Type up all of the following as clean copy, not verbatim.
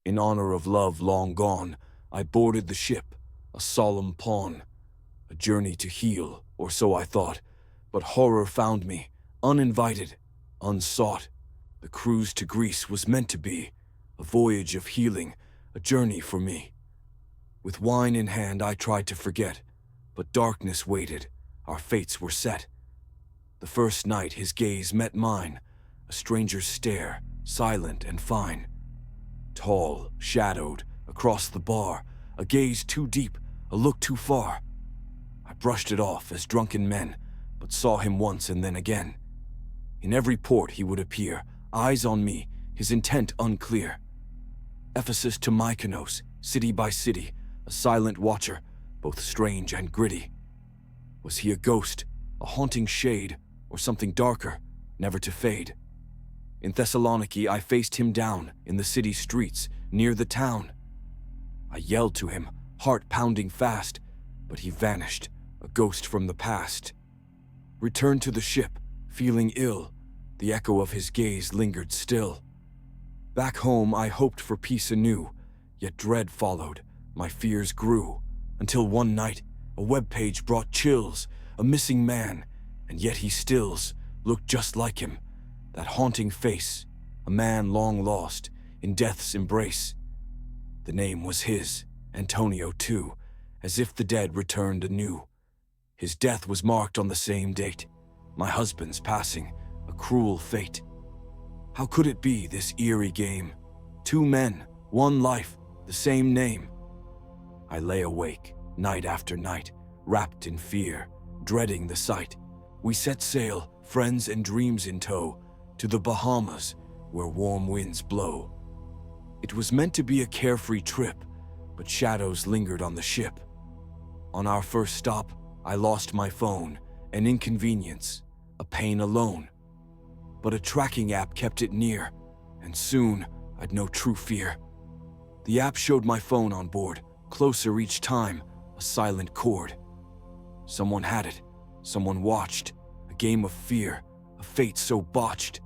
In honor of love long gone, I boarded the ship, a solemn pawn. A journey to heal, or so I thought, but horror found me, uninvited, unsought. The cruise to Greece was meant to be a voyage of healing, a journey for me. With wine in hand I tried to forget, but darkness waited, our fates were set. The first night his gaze met mine, a stranger's stare, silent and fine. Tall, shadowed, across the bar, a gaze too deep, a look too far. I brushed it off as drunken men, but saw him once and then again. In every port he would appear, eyes on me, his intent unclear. Ephesus to Mykonos, city by city, a silent watcher, both strange and gritty. Was he a ghost, a haunting shade, or something darker, never to fade? In Thessaloniki I faced him down, in the city streets, near the town. I yelled to him, heart pounding fast, but he vanished, a ghost from the past. Returned to the ship, feeling ill, the echo of his gaze lingered still. Back home I hoped for peace anew, yet dread followed, my fears grew, until one night a webpage brought chills, a missing man, and yet he stills, looked just like him, that haunting face, a man long lost, in death's embrace. The name was his, Antonio too, as if the dead returned anew. His death was marked on the same date, my husband's passing, a cruel fate. How could it be, this eerie game? Two men, one life, the same name. I lay awake, night after night, wrapped in fear, dreading the sight. We set sail, friends and dreams in tow, to the Bahamas, where warm winds blow. It was meant to be a carefree trip, but shadows lingered on the ship. On our first stop, I lost my phone, an inconvenience, a pain alone. But a tracking app kept it near, and soon I'd no true fear. The app showed my phone on board, closer each time, a silent chord. Someone had it, someone watched, a game of fear, a fate so botched.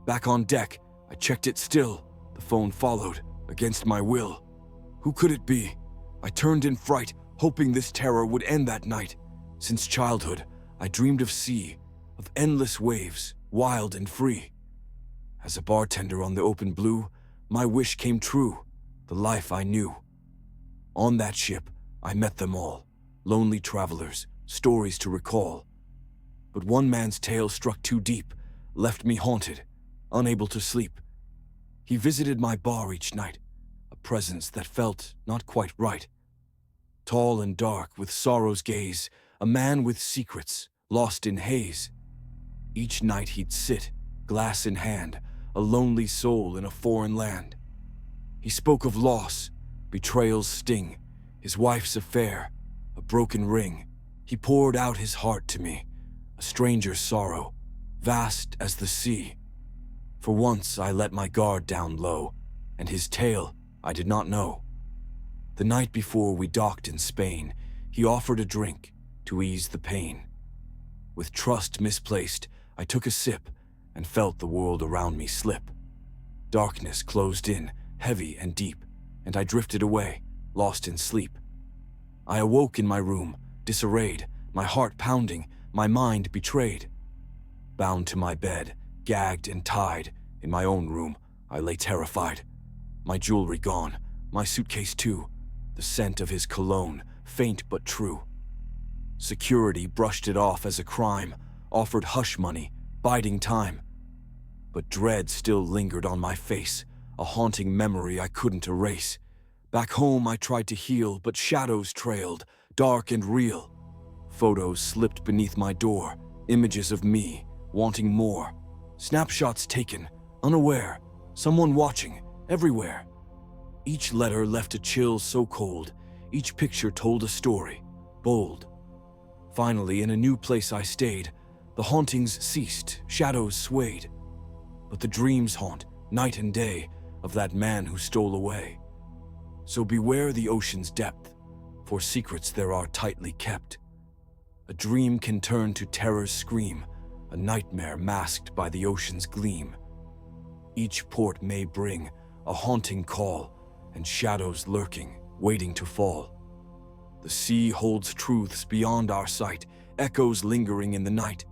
Back on deck, I checked it still, the phone followed, against my will. Who could it be? I turned in fright, hoping this terror would end that night. Since childhood, I dreamed of sea, of endless waves, wild and free. As a bartender on the open blue, my wish came true, the life I knew. On that ship, I met them all, lonely travelers, stories to recall. But one man's tale struck too deep, left me haunted, unable to sleep. He visited my bar each night, a presence that felt not quite right. Tall and dark, with sorrow's gaze, a man with secrets, lost in haze. Each night he'd sit, glass in hand, a lonely soul in a foreign land. He spoke of loss, betrayal's sting, his wife's affair, a broken ring. He poured out his heart to me, a stranger's sorrow, vast as the sea. For once I let my guard down low, and his tale I did not know. The night before we docked in Spain, he offered a drink to ease the pain. With trust misplaced, I took a sip and felt the world around me slip. Darkness closed in, heavy and deep, and I drifted away, lost in sleep. I awoke in my room, disarrayed, my heart pounding, my mind betrayed. Bound to my bed, gagged and tied, in my own room, I lay terrified. My jewelry gone, my suitcase too, the scent of his cologne, faint but true. Security brushed it off as a crime, offered hush money, biding time. But dread still lingered on my face, a haunting memory I couldn't erase. Back home I tried to heal, but shadows trailed, dark and real. Photos slipped beneath my door, images of me, wanting more. Snapshots taken, unaware, someone watching, everywhere. Each letter left a chill so cold, each picture told a story, bold. Finally, in a new place I stayed, the hauntings ceased, shadows swayed. But the dreams haunt, night and day, of that man who stole away. So beware the ocean's depth, for secrets there are tightly kept. A dream can turn to terror's scream, a nightmare masked by the ocean's gleam. Each port may bring a haunting call, and shadows lurking, waiting to fall. The sea holds truths beyond our sight, echoes lingering in the night,